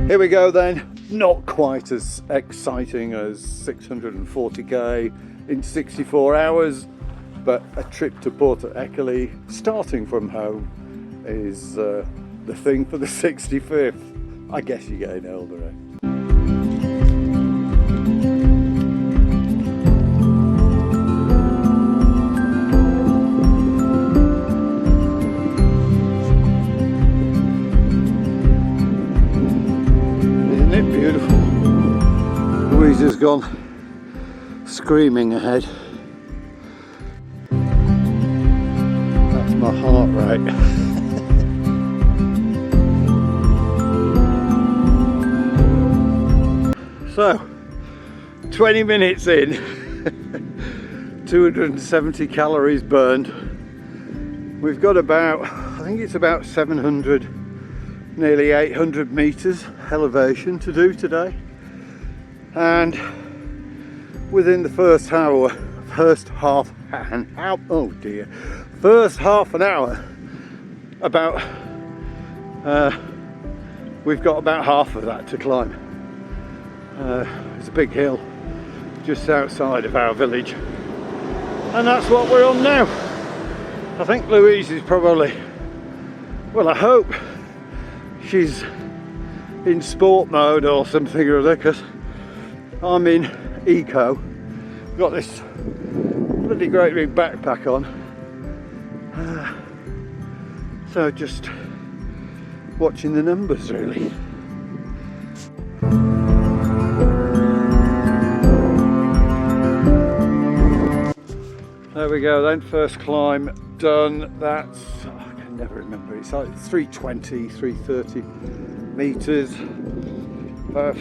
Here we go then. Not quite as exciting as 640k in 64 hours, but a trip to Porto Ecoli, starting from home, is the thing for the 65th. I guess you're getting older, eh? Louisa's gone screaming ahead. That's my heart rate. So, 20 minutes in, 270 calories burned. We've got about, I think it's about 700, nearly 800 meters elevation to do today. And within the first half an hour, about we've got about half of that to climb. It's a big hill just outside of our village, and that's what we're on now. I think Louise is probably, well, I hope she's in sport mode or something or other, because I'm in eco. Got this bloody great big backpack on, so just watching the numbers really. There we go then, first climb done. That's, I can never remember, it's like 320, 330 meters,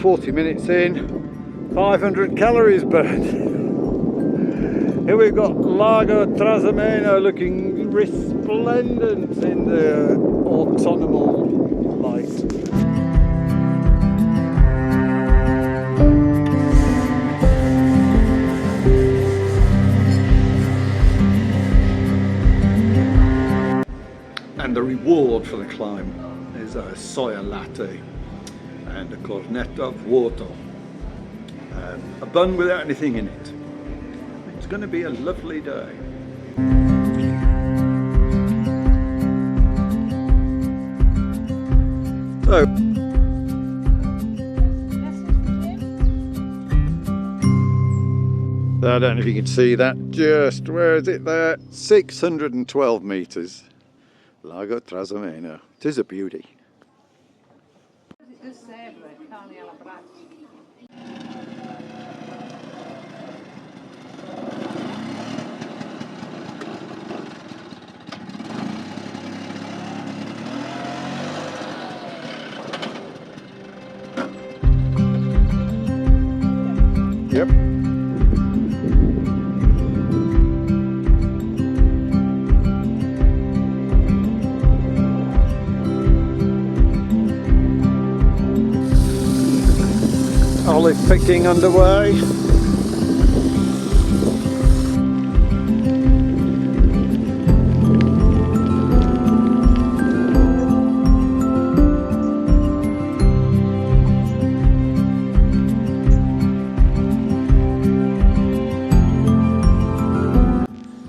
40 minutes in. 500 calories burned. Here we've got Lago Trasimeno looking resplendent in the autumnal light. And the reward for the climb is a soya latte and a cornetto vuoto. A bun without anything in it. It's going to be a lovely day. So, I don't know if you can see that, just, where is it there? 612 metres. Lago Trasimeno. It is a beauty. Yep. Olive picking underway.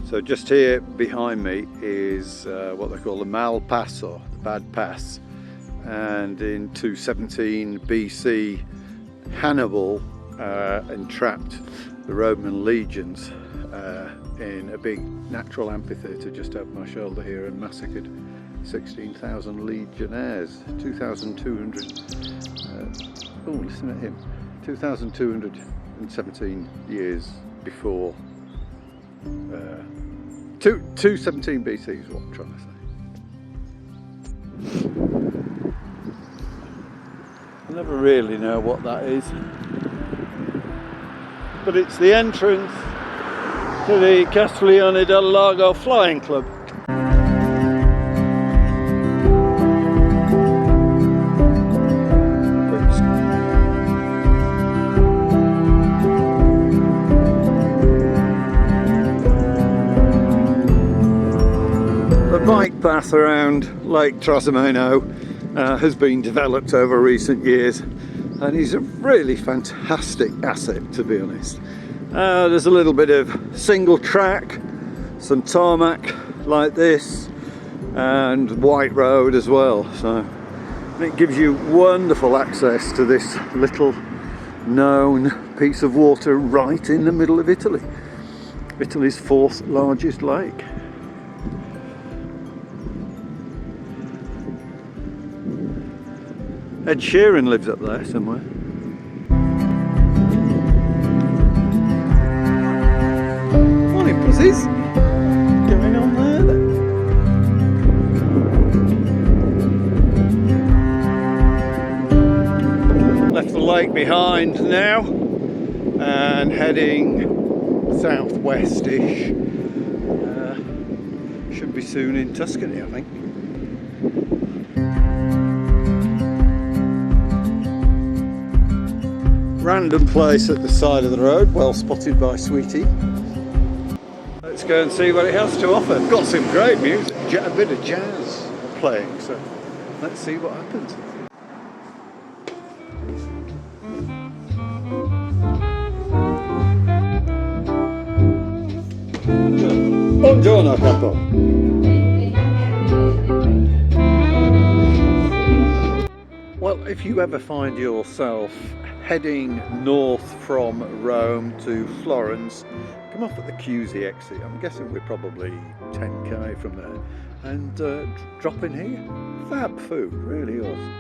So just here behind me is what they call the Mal Pass, or the Bad Pass, and in 217 BC Hannibal entrapped the Roman legions in a big natural amphitheatre just over my shoulder here and massacred 16,000 legionnaires. 2,200 oh, listen at him, 2,217 years before 217 BC is what I'm trying to say. I never really know what that is, but it's the entrance to the Castiglione del Lago Flying Club. The bike path around Lake Trasimeno has been developed over recent years, and he's a really fantastic asset, to be honest. There's a little bit of single track, some tarmac like this, and white road as well, so it gives you wonderful access to this little known piece of water right in the middle of Italy. Italy's 4th largest lake. Ed Sheeran lives up there somewhere. Morning, pussies. What's going on there then? Left the lake behind now and heading southwest-ish. Should be soon in Tuscany, I think. Random place at the side of the road, well spotted by Sweetie. Let's go and see what it has to offer. Got some great music, a bit of jazz playing, so let's see what happens. Buongiorno, capo. Well, if you ever find yourself heading north from Rome to Florence, come off at the Chiusi exit. I'm guessing we're probably 10k from there, and drop in here. Fab food, really awesome.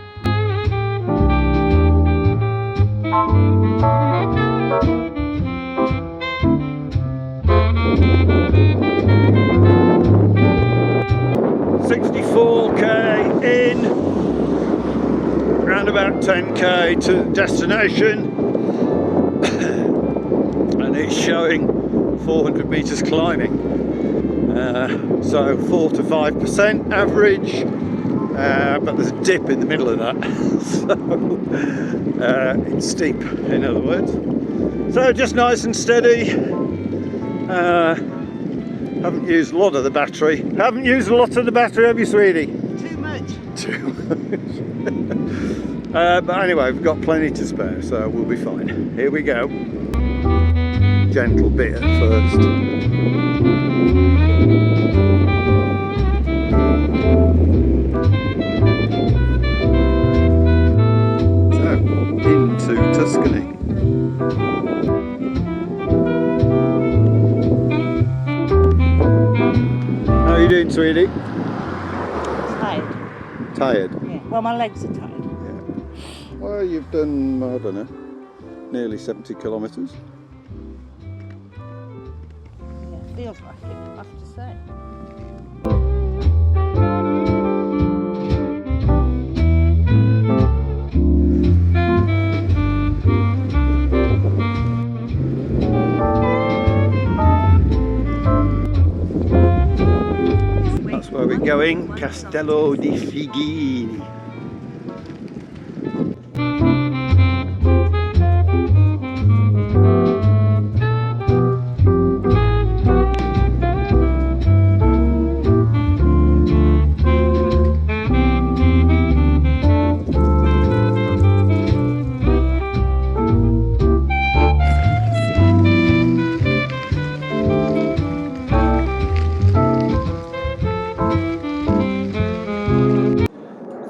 64k in, around about 10k to the destination, and it's showing 400 meters climbing, so 4 to 5% average, but there's a dip in the middle of that, so it's steep, in other words. So just nice and steady. Haven't used a lot of the battery. Haven't used a lot of the battery, have you, sweetie? Too much. Too much. But anyway, we've got plenty to spare, so we'll be fine. Here we go. Gentle bit at first. So, into Tuscany. How are you doing, sweetie? Tired. Tired? Yeah. Well, my legs are tired. Yeah. Well, you've done, I don't know, nearly 70 kilometres. Yeah, feels like it, I have to say. That's where we're going, Castello di Figini.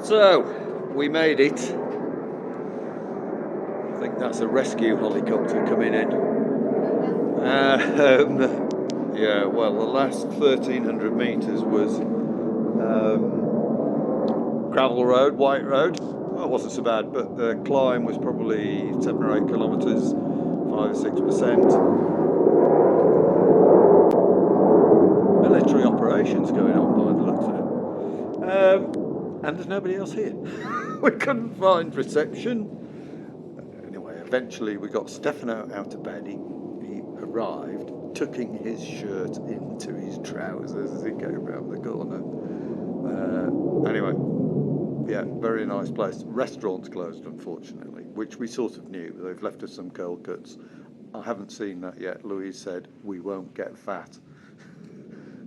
So, we made it. I think that's a rescue helicopter coming in. Yeah, well, the last 1300 metres was gravel road, white road. Well, it wasn't so bad, but the climb was probably 7 or 8 kilometres, 5 or 6%. Military operations going on by the looks of it. And there's nobody else here. We couldn't find reception. Anyway, eventually we got Stefano out of bed. He arrived, tucking his shirt into his trousers as he came around the corner. Anyway, yeah, very nice place. Restaurant's closed, unfortunately, which we sort of knew. They've left us some cold cuts. I haven't seen that yet. Louise said, we won't get fat.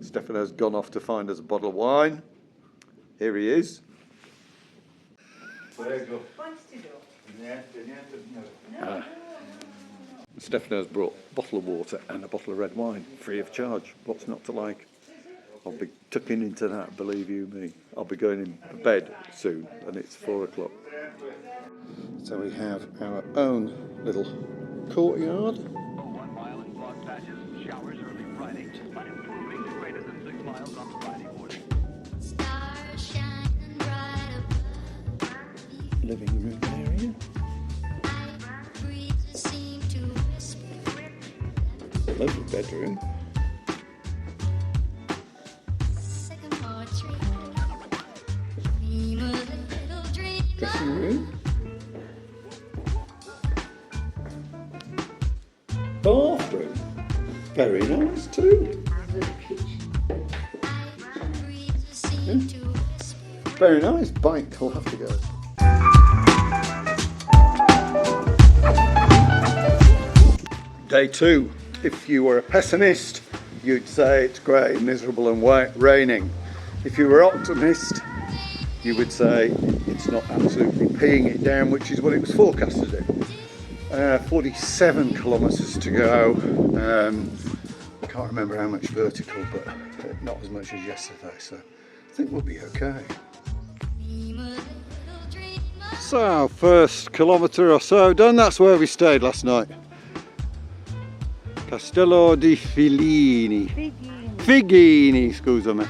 Stefano's gone off to find us a bottle of wine. Here he is. Stefano's brought a bottle of water and a bottle of red wine, free of charge. What's not to like? I'll be tucking into that, believe you me. I'll be going in bed soon, and it's 4 o'clock. So we have our own little courtyard. 1 mile in clogged patches, showers early Friday, but improving to greater than 6 miles on Friday morning. Stars shining bright above. Living room area. Breezes seem to whisper. Lovely bedroom. Sycamore tree. Dream a little dream. Dressing room. Bathroom. Very nice too. Breezes seem to whisper. Very nice. Bike will have to go. Day 2. If you were a pessimist, you'd say it's grey, miserable and raining. If you were optimist, you would say it's not absolutely peeing it down, which is what it was forecast to do. 47 kilometres to go. I can't remember how much vertical, but not as much as yesterday, so I think we'll be okay. Dream a little dream. So, first kilometre or so done. That's where we stayed last night. Castello di Figini. Figini, scusami.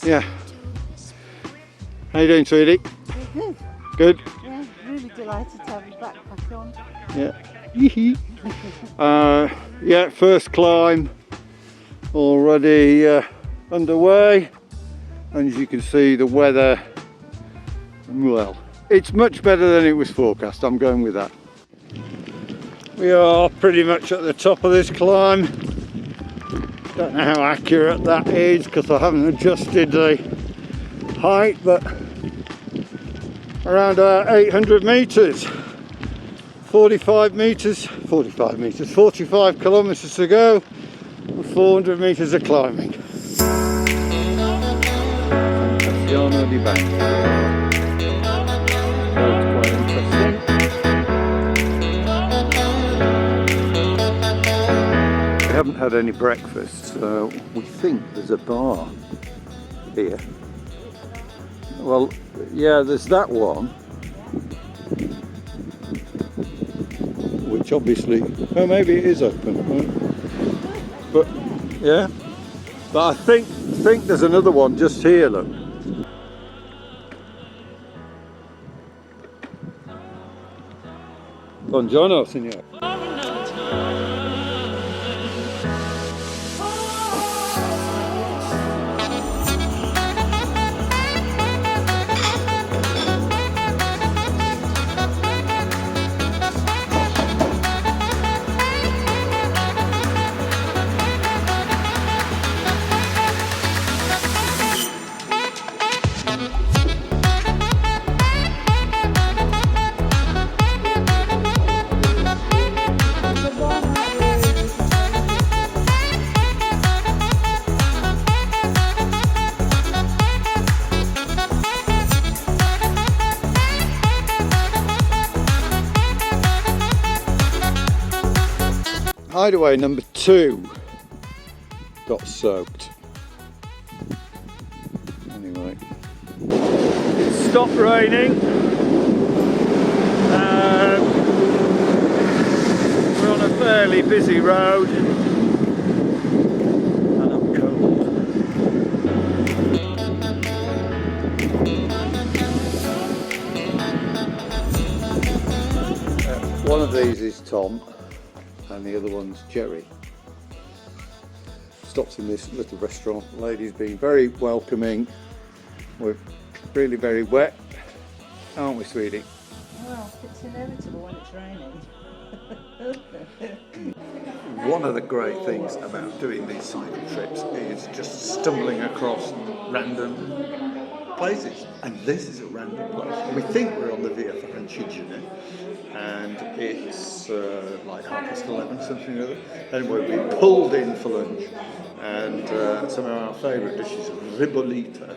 Yeah. How you doing, sweetie? Good. Good? Yeah, really delighted to have your backpack on. Yeah. Yeah, first climb already underway. And as you can see, the weather, well, it's much better than it was forecast. I'm going with that. We are pretty much at the top of this climb. Don't know how accurate that is because I haven't adjusted the height, but around 800 metres. 45 kilometres to go and 400 metres of climbing. Castigliano di Banchi. Quite interesting. We haven't had any breakfast, so we think there's a bar here. Well, yeah, there's that one, which obviously, oh, maybe it is open, but yeah, but I think there's another one just here. Look. Buongiorno, signor. Hideaway number 2 got soaked. Anyway, it stopped raining. We're on a fairly busy road, and I'm cold. One of these is Tom, and the other one's Jerry. Stopped in this little restaurant. The lady's been very welcoming. We're really very wet, aren't we, sweetie? Well, it's inevitable when it's raining. One of the great things about doing these cycle trips is just stumbling across random places. And this is a random place. We think we're on the Via Francigena, and it's like 11:30, something or other. Anyway, we pulled in for lunch, and some of our favourite dishes are ribollita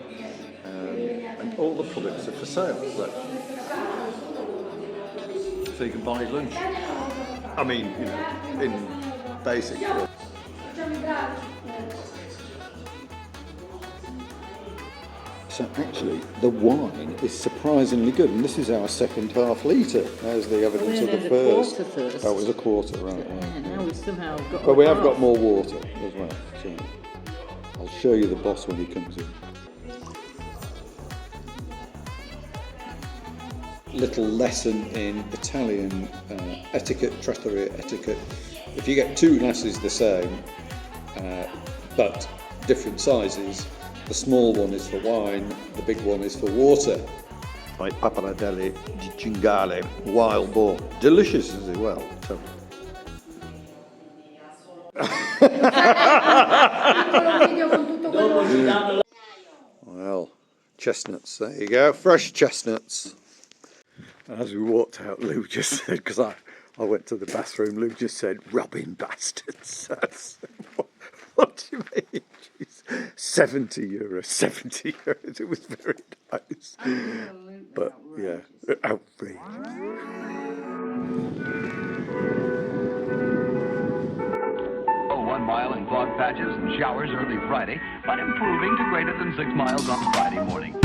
and all the products are for sale there. So you can buy lunch. I mean, you know, in basic form. So actually, the wine is surprisingly good, and this is our second half litre. There's the evidence of the first. Oh, it was a quarter, right? Yeah, now we've somehow got. But we have got more water as well. So I'll show you the boss when he comes in. Little lesson in Italian etiquette, trattoria etiquette. If you get two glasses the same, but different sizes, the small one is for wine, the big one is for water. Like pappardelle di cingale, wild boar, delicious as well. So. Well, chestnuts, there you go, fresh chestnuts. As we walked out, Lou just said, because I went to the bathroom, Lou just said, robbing bastards. What do you mean? Jeez. €70, €70. It was very nice. But yeah, outrageous. Oh, 1 mile in fog patches and showers early Friday, but improving to greater than 6 miles on Friday morning.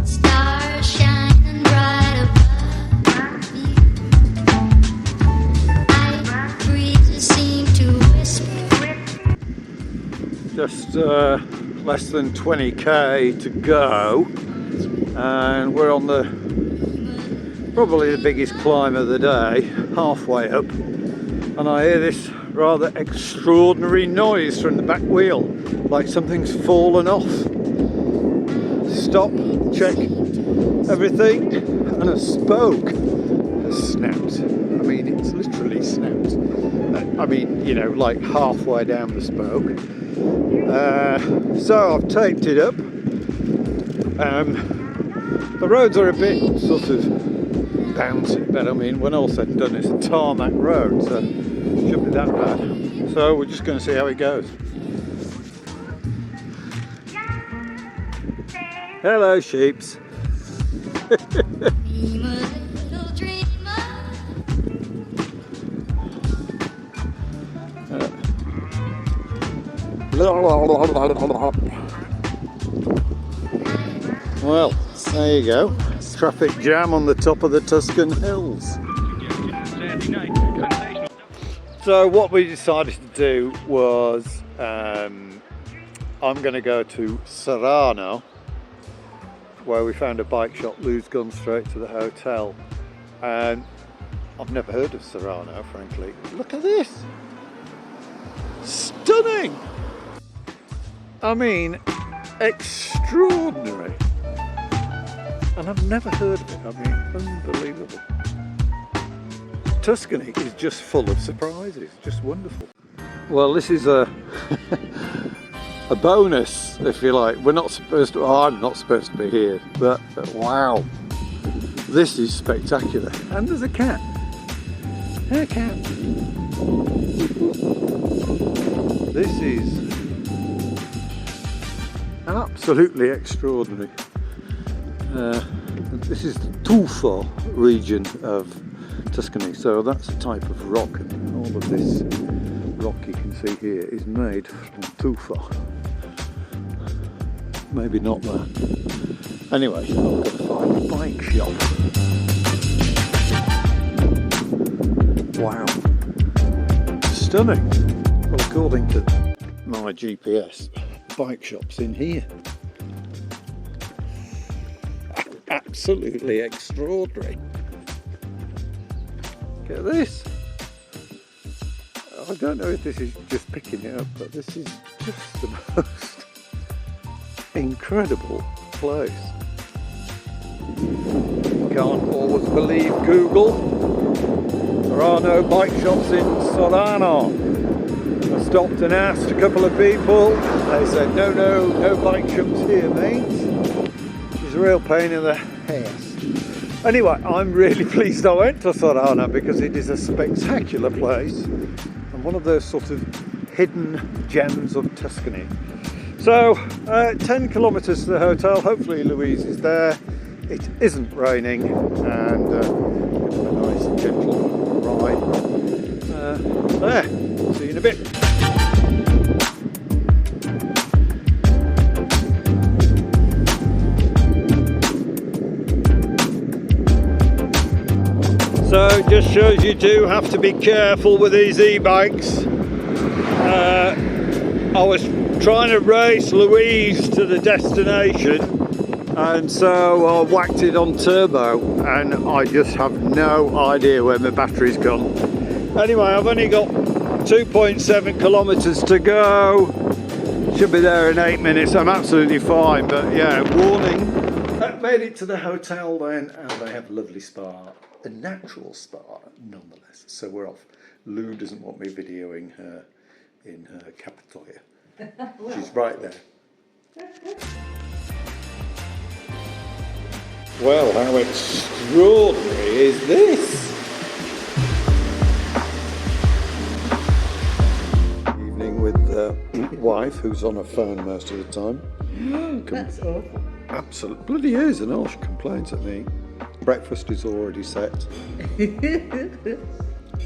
Stars shining bright above me. Night breezes seem to whisper. Just less than 20k to go, and we're on the probably the biggest climb of the day, halfway up, and I hear this rather extraordinary noise from the back wheel, like something's fallen off. Stop, check everything, and a spoke has snapped. I mean, it's literally snapped. I mean, you know, like halfway down the spoke. So I've taped it up. The roads are a bit sort of bouncy, but I mean, when all said and done, it's a tarmac road, so it shouldn't be that bad. So we're just going to see how it goes. Hello, sheeps. Dream a little dreamer. Well, there you go. Traffic jam on the top of the Tuscan Hills. So what we decided to do was I'm going to go to Serrano, where we found a bike shop. Lou's gone straight to the hotel, and I've never heard of Serrano, frankly. Look at this! Stunning! I mean, extraordinary. And I've never heard of it. I mean, unbelievable. Tuscany is just full of surprises, just wonderful. Well, this is a a bonus, if you like. We're not supposed to, I'm not supposed to be here, but wow, this is spectacular. And there's a cat. Hey, cat. This is absolutely extraordinary. This is the Tufo region of Tuscany, so that's a type of rock, and all of this rock you can see here is made from tufa. Maybe not that. Anyway, I've got to find a bike shop. Wow, stunning. Well, according to my GPS, bike shop's in here. Absolutely extraordinary. Look at this. I don't know if this is just picking it up, but this is just the most incredible place. You can't always believe Google. There are no bike shops in Serrano. I stopped and asked a couple of people. They said, no bike shops here, mate. It's a real pain in the ass. Anyway, I'm really pleased I went to Serrano because it is a spectacular place and one of those sort of hidden gems of Tuscany. So 10 kilometres to the hotel. Hopefully Louise is there. It isn't raining, and a nice gentle ride there. See you in a bit. So it just shows you do have to be careful with these e-bikes. I was trying to race Louise to the destination, and so I whacked it on turbo, and I just have no idea where my battery's gone. Anyway, I've only got 2.7 kilometres to go. Should be there in 8 minutes. I'm absolutely fine, but yeah, warning. I made it to the hotel then, and they have a lovely spa, a natural spa nonetheless. So we're off. Lou doesn't want me videoing her in her Capitolia. She's right there. Well, how extraordinary is this? Evening with wife, who's on her phone most of the time. That's awful. Absolutely, bloody is, and all she complains at me. Breakfast is already set.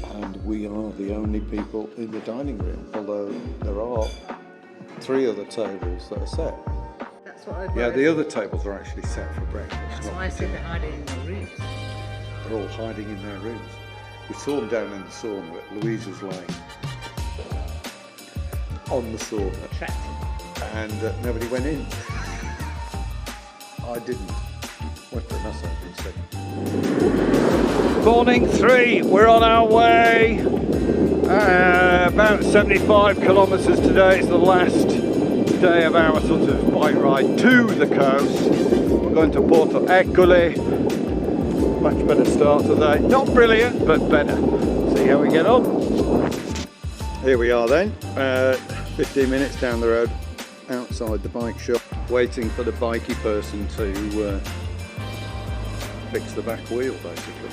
And we are the only people in the dining room, although there are 3 other tables that are set. That's what I Yeah, the other tables are actually set for breakfast. That's not why I for said dinner. they're hiding in the rooms. They're all hiding in their rooms. We saw them down in the sauna, but Louise was lying on the sauna, Trapped. and nobody went in. I didn't. Went for a massage instead. Morning 3, we're on our way. About 75 kilometres today. It's the last day of our sort of bike ride to the coast. We're going to Porto Ecole. Much better start today. Not brilliant, but better. See how we get on. Here we are then, 15 minutes down the road, outside the bike shop, waiting for the bikey person to fix the back wheel, basically.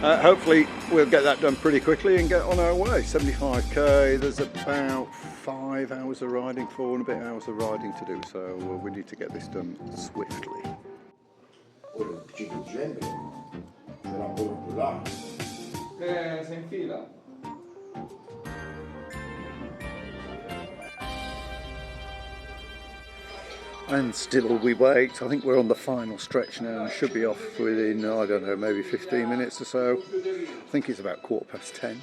Hopefully we'll get that done pretty quickly and get on our way. 75k, there's about 5 hours of riding, 4 and a bit hours of riding to do, so we need to get this done swiftly. Quello piccino genere sarà quello più là. Sei in fila? And still we wait. I think we're on the final stretch now and should be off within, I don't know, maybe 15 minutes or so. I think it's about 10:15.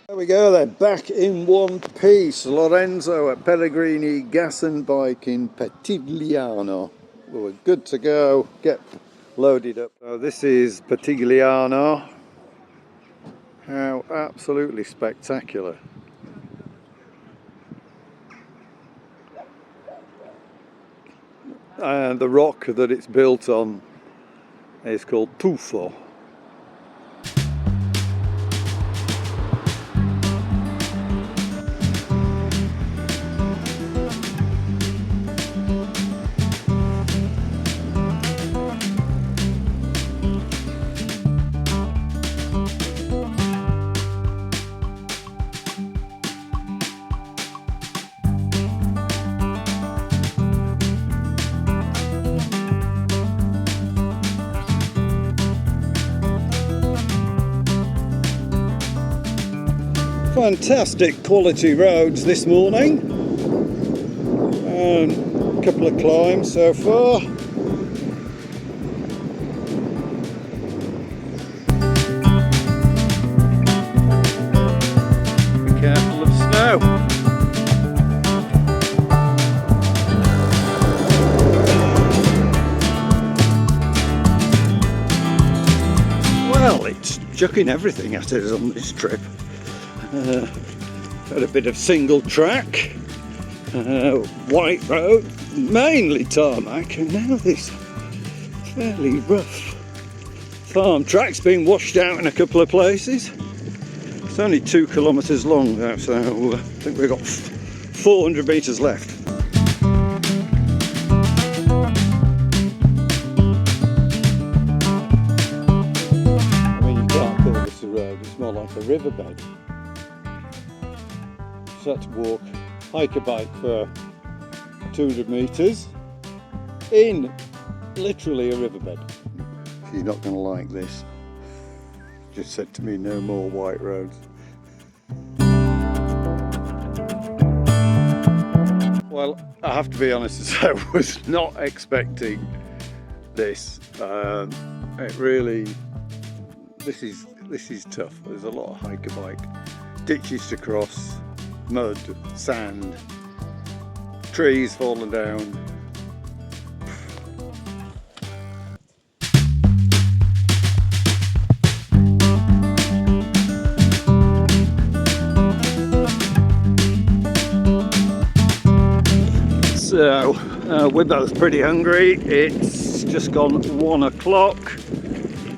There we go then, back in one piece. Lorenzo at Pellegrini Gas and Bike in Petigliano. We're good to go, get loaded up. So this is Petigliano. How absolutely spectacular. And the rock that it's built on is called Tufo. Fantastic quality roads this morning. A couple of climbs so far. Be careful of snow. Well, it's chucking everything at us on this trip. Got a bit of single track, white road, mainly tarmac, and now this fairly rough farm track's been washed out in a couple of places. It's only 2 kilometres long though, so I think we've got 400 metres left. I mean, you can't call this a road, it's more like a riverbed. So to walk, hike a bike for 200 metres in literally a riverbed. She's not going to like this. Just said to me, no more white roads. Well, I have to be honest and say I was not expecting this. It really, this is tough. There's a lot of hiker bike, ditches to cross, mud, sand, trees falling down. So we're both pretty hungry. It's just gone 1 o'clock.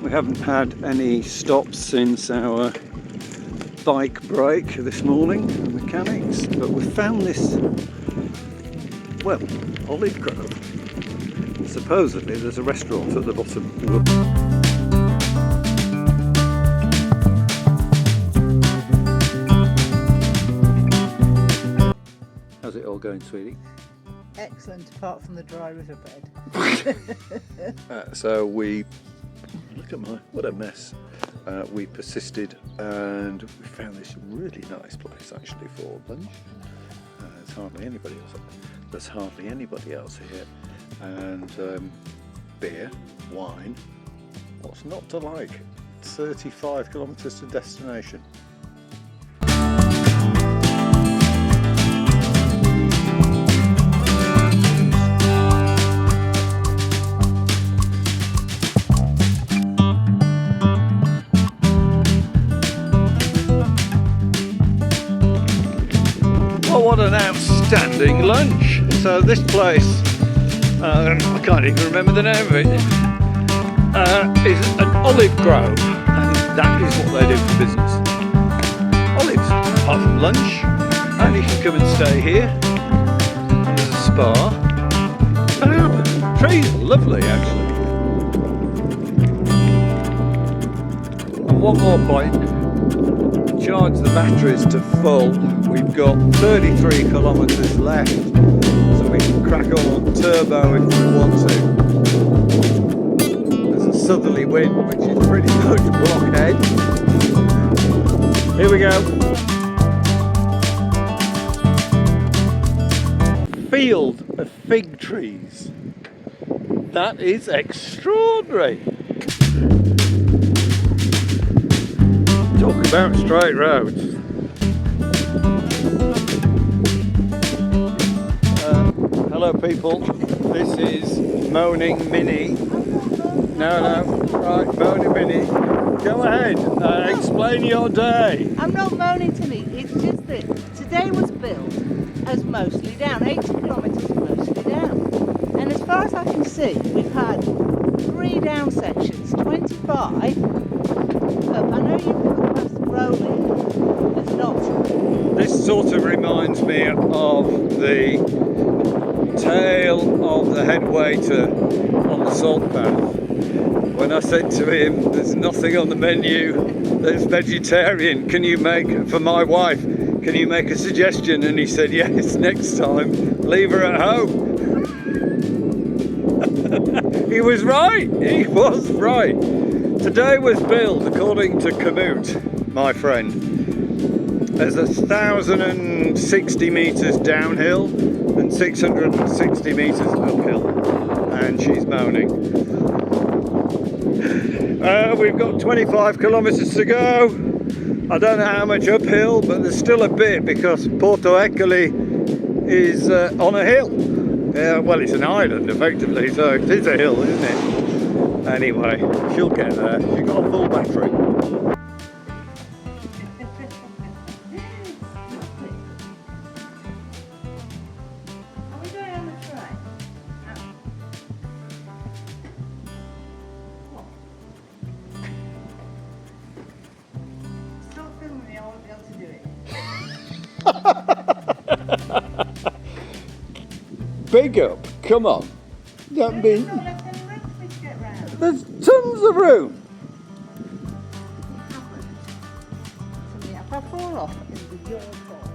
We haven't had any stops since our bike break this morning, the mechanics, but we found this, well, olive grove. Supposedly there's a restaurant at the bottom. How's it all going, sweetie? Excellent, apart from the dry riverbed. So we, look at what a mess. We persisted and we found this really nice place actually for lunch. There's hardly anybody else here. And beer, wine, what's not to like? 35 kilometres to destination. What an outstanding lunch. So this place, I can't even remember the name of it, is an olive grove, and that is what they do for business. Olives, apart from lunch, and you can come and stay here, and there's a spa. The trees are lovely actually. And one more point, charge the batteries to full. We've got 33 kilometres left, so we can crack on turbo if we want to. There's a southerly wind, which is pretty much blockhead. Here we go. Field of fig trees. That is extraordinary. Talk about straight roads. Hello people, this is Moaning Minnie. No, right, Moaning Minnie. Go ahead, explain your day. I'm not moaning to me, it's just that today was billed as mostly down, 80 kilometres mostly down. And as far as I can see, we've had 3 down sections, 25. I know you put past rolling, there's not. This sort of reminds me of the tail of the head waiter on the salt bath. When I said to him, there's nothing on the menu that's vegetarian, can you make, for my wife, can you make a suggestion? And he said, yes, next time, leave her at home. He was right, Today was billed, according to Komoot, my friend, as 1,060 metres downhill and 660 metres uphill, and she's moaning. We've got 25 kilometres to go. I don't know how much uphill, but there's still a bit because Porto Ecoli is on a hill. Well, it's an island effectively, so it is a hill, isn't it? Anyway, she'll get there. She's got a full battery. Big up, come on. Don't be. There's tons of room. If I fall off, it'll be your fault.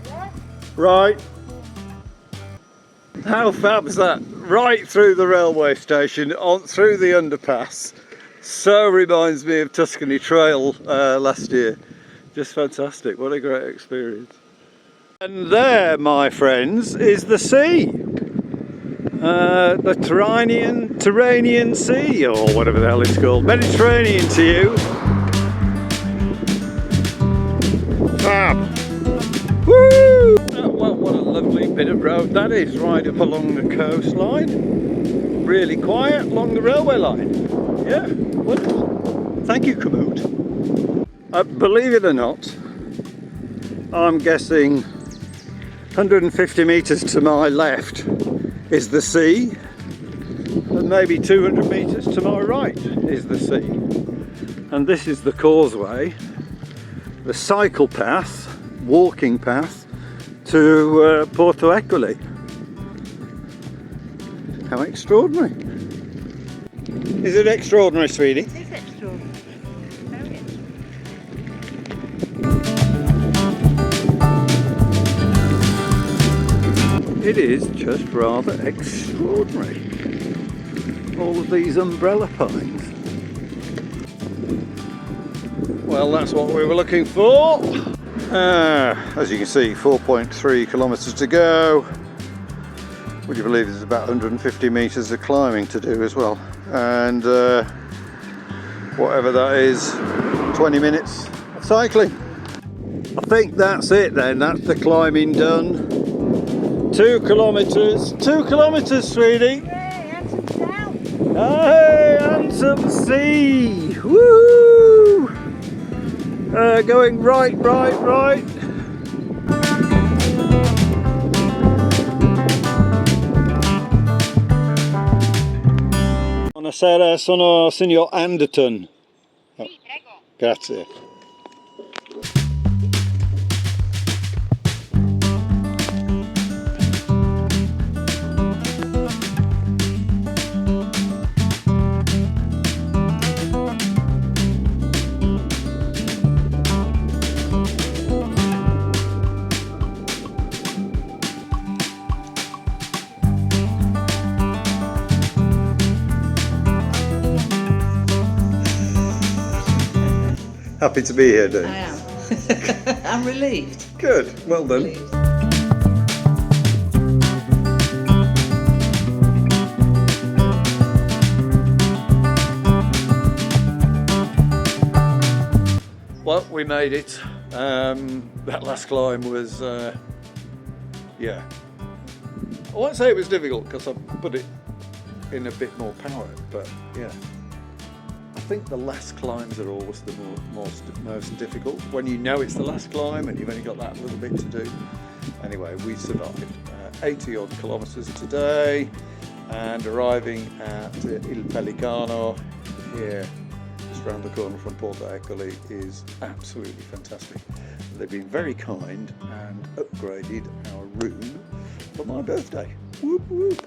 Yeah? Right, How fab's that? Right through the railway station, on through the underpass. So reminds me of Tuscany Trail last year. Just fantastic, what a great experience. And there, my friends, is the sea. The Tyrrhenian Sea, or whatever the hell it's called. Mediterranean to you. Fab! Woo! Well, what a lovely bit of road that is, right up along the coastline. Really quiet along the railway line. Yeah, wonderful. Thank you, Komoot. Believe it or not, I'm guessing 150 metres to my left is the sea, and maybe 200 metres to my right is the sea. And this is the causeway, the cycle path, walking path to Porto Ecoli. How extraordinary. Is it extraordinary, sweetie? It's extraordinary. Very extraordinary. It is just rather extraordinary. All of these umbrella pines. Well, that's what we were looking for. As you can see, 4.3 kilometres to go. Would you believe there's about 150 metres of climbing to do as well? And whatever that is, 20 minutes of cycling. I think that's it then, that's the climbing done. 2 kilometres, 2 kilometres, sweetie. Yay, and some down. Hey, and some sea. Woo! Going right. Buonasera, sono signor Anderton. Oh, grazie. Happy to be here, Dave. I am. I'm relieved. Good, well done. Relieved. Well, we made it. That last climb was, yeah. I won't say it was difficult because I put it in a bit more power, but yeah. I think the last climbs are always the most difficult, when you know it's the last climb and you've only got that little bit to do. Anyway, we survived 80 odd kilometres today, and arriving at Il Pelicano here, just round the corner from Porto Ecoli, is absolutely fantastic. They've been very kind and upgraded our room for my birthday. Whoop whoop.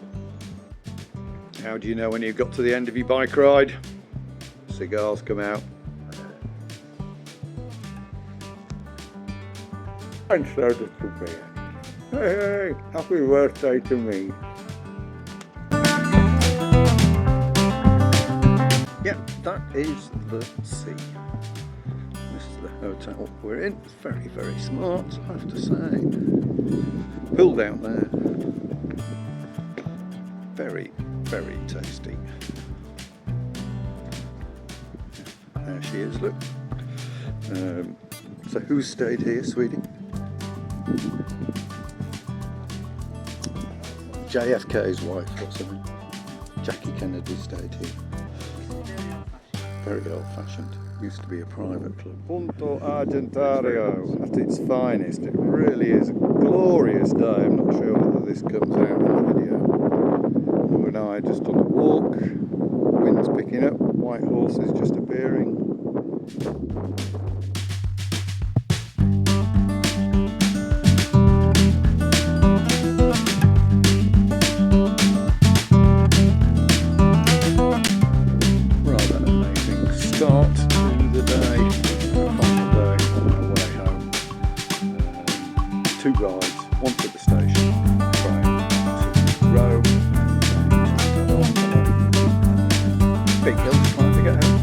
How do you know when you've got to the end of your bike ride? Cigars come out. And so does to me. Hey, happy birthday to me. Yeah, that is the sea. This is the hotel we're in. It's very, very smart, I have to say. Pulled out there. Very, very tasty. There she is, look. So who stayed here, sweetie? JFK's wife, what's her name? Jackie Kennedy stayed here. Very old fashioned. Used to be a private club. Punto Argentario at its finest. It really is a glorious day. I'm not sure whether this comes out in the video. You and I just on a walk. Wind's picking up. White horses just appearing. Rather amazing start to the day. A final day on our way home. 2 rides, one to the station, train, big hill to climb to get home.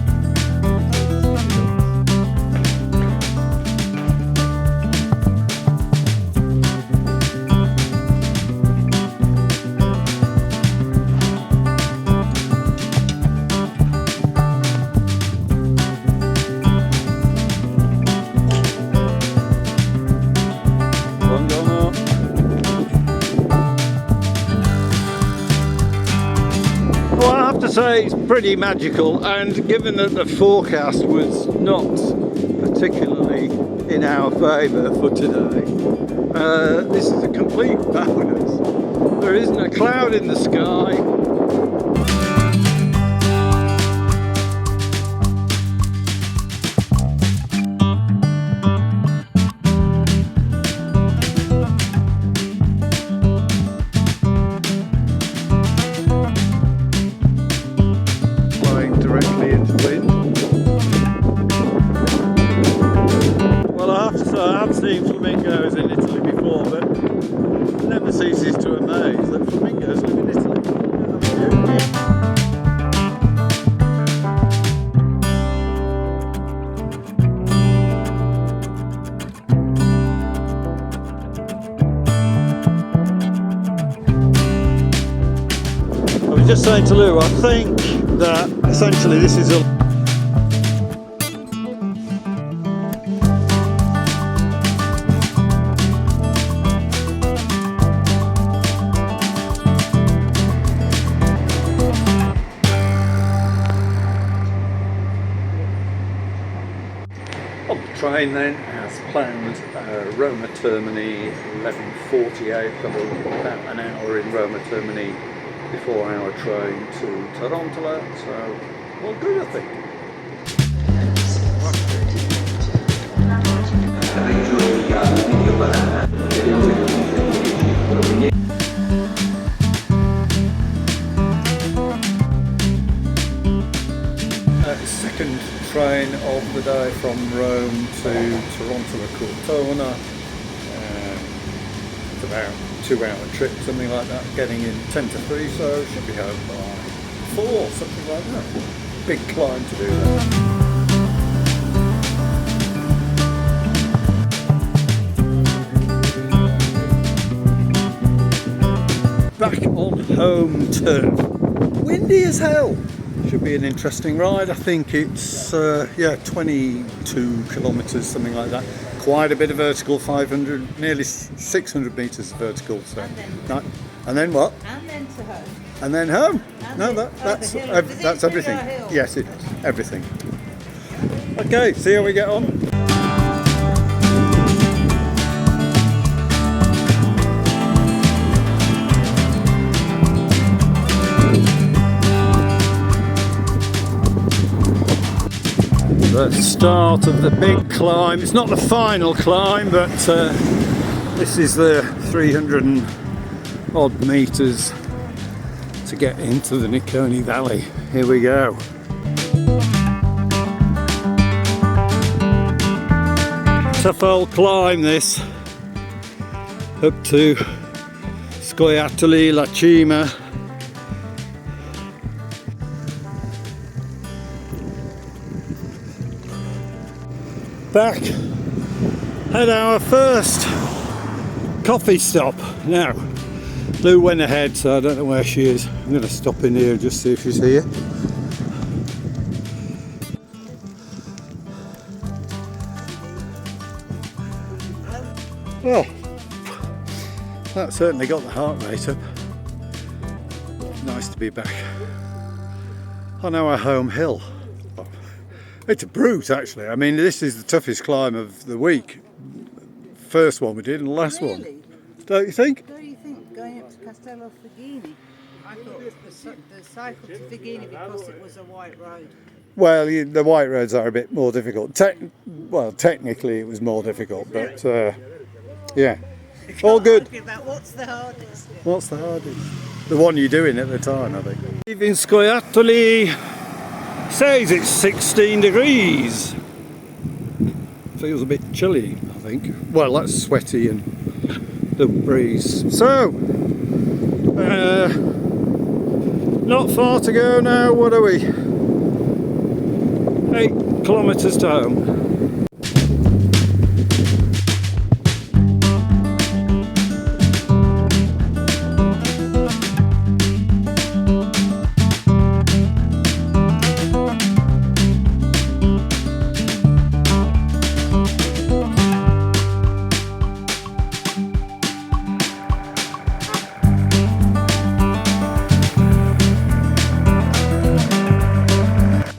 Well, I have to say it's pretty magical, and given that the forecast was not particularly in our favour for today, this is a complete bonus. There isn't a cloud in the sky. Directly into wind. Well, I have to say I have seen flamingos in Italy before, but it never ceases to amaze that flamingos live in Italy. I was just saying to Lou, I think that essentially this is a on the train then, as planned, Roma Termini 11:48, got about an hour in Roma Termini before our train to Tarantola, so all good I think. Second train of the day from Rome to Tarantola Cortona. It's about a 2-hour trip, something like that, getting in 10 to 3, so should be home by 4, something like that. Big climb to do that. Back on home turf. Windy as hell. Should be an interesting ride. I think it's 22 kilometres, something like that. Quite a bit of vertical, 500, nearly 600 metres of vertical. So, and then what? And then to home. And then home. And No, then that's the hill. Does it that's do everything. that hill? Yes, it is. Everything. Okay, see how we get on. The start of the big climb. It's not the final climb, but this is the 300 and odd metres to get into the Nicconi Valley. Here we go. Tough old climb this, up to Scoiattoli La Cima. Back at our first coffee stop. Now, Lou went ahead, so I don't know where she is. I'm going to stop in here and just see if she's here. Well, that certainly got the heart rate up. Nice to be back on our home hill. It's a brute, actually. I mean, this is the toughest climb of the week. First one we did and the last one. Don't you think? Don't you think going up to Castello Figini? I thought the cycle to Figini because it was a white road. Well, the white roads are a bit more difficult. Technically it was more difficult, but yeah. All good. About what's the hardest? What's the hardest? The one you're doing at the time, I think. Leaving Scoiattoli. Says it's 16 degrees. Feels a bit chilly, I think. Well, that's sweaty and the breeze. So, not far to go now. What are we? 8 kilometres to home.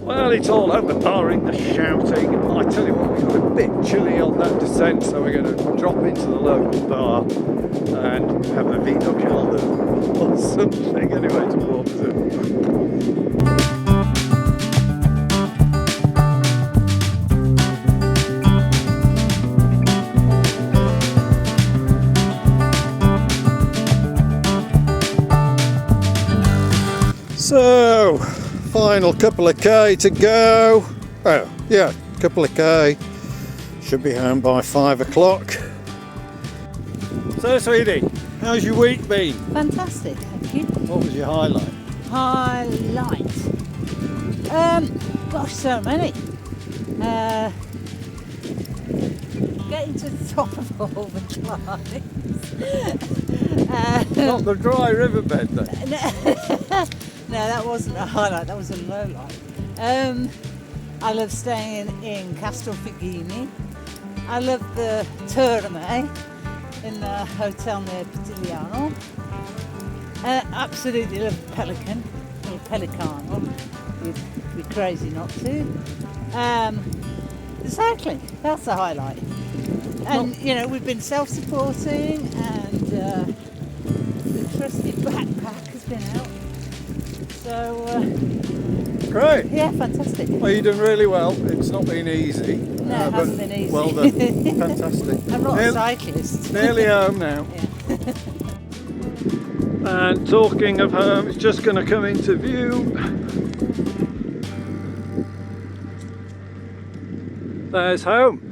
Well, it's all overpowering, the shouting. I tell you what, we got a bit chilly on that descent, so we're going to drop into the local bar and have a vino caldo or something anyway to warm us up. So, final couple of K to go. Oh, yeah, couple of K. Should be home by 5 o'clock. So, sweetie, how's your week been? Fantastic, thank you. What was your highlight? Highlight. Gosh, so many. Getting to the top of all the climbs. Not the dry riverbed then. No, that wasn't a highlight, that was a low light. I love staying in Castelfighini. I love the Terme in the hotel near Pitigliano. Absolutely love Pelican, or Pelicano. You'd be crazy not to. The cycling, that's the highlight. And you know, we've been self-supporting, and the trusty backpack has been out. So, Great. yeah, fantastic. Well, you've done really well. It's not been easy. No, it hasn't been easy. Well done. Fantastic. I'm not a cyclist. Nearly home now. Yeah. And talking of home, it's just going to come into view. There's home.